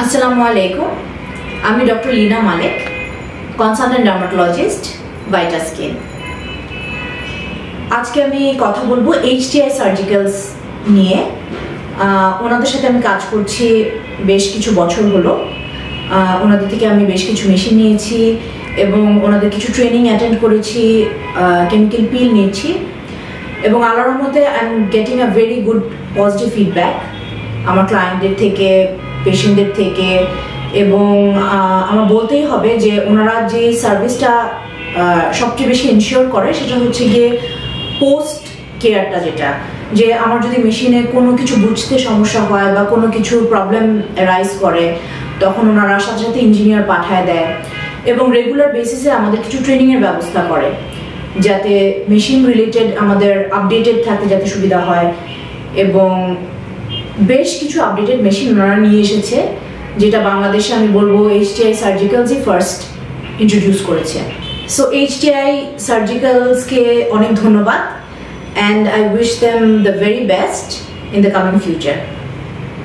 আসসালামু আলাইকুম, আমি ডক্টর লীনা মালিক, কনসালটেন্ট ডার্মাটোলজিস্ট, ভাইটা স্কিন। আজকে আমি কথা বলবো HTI সার্জিক্যালস নিয়ে। ওনাদের সাথে আমি কাজ করছি বেশ কিছু বছর হলো। ওনাদের থেকে আমি বেশ কিছু মেশিন নিয়েছি এবং ওনাদের কিছু ট্রেনিং অ্যাটেন্ড করেছি, কেমিক্যাল পিল নিয়েছি এবং আল্লাহর মধ্যে I am getting a very good positive feedback আমার ক্লায়েন্টদের থেকে, পেশেন্টদের থেকে। এবং আমার বলতেই হবে যে ওনারা যে সার্ভিসটা সবচেয়ে বেশি এনশিওর করে সেটা হচ্ছে গিয়ে পোস্ট কেয়ারটা, যেটা যে আমার যদি মেশিনে কোনো কিছু বুঝতে সমস্যা হয় বা কোনো কিছু প্রবলেম রাইজ করে তখন ওনারা সাথে সাথে ইঞ্জিনিয়ার পাঠায় দেয় এবং রেগুলার বেসিসে আমাদের কিছু ট্রেনিংয়ের ব্যবস্থা করে যাতে মেশিন রিলেটেড আমাদের আপডেটেড থাকতে যাতে সুবিধা হয়। এবং বেশ কিছু আপডেটেড মেশিন ওনারা নিয়ে এসেছে যেটা বাংলাদেশে আমি বলবো HTI সার্জিক্যালসই ফার্স্ট ইন্ট্রোডিউস করেছে। সো HTI সার্জিক্যালসকে অনেক ধন্যবাদ, and I wish them the very best in the coming future.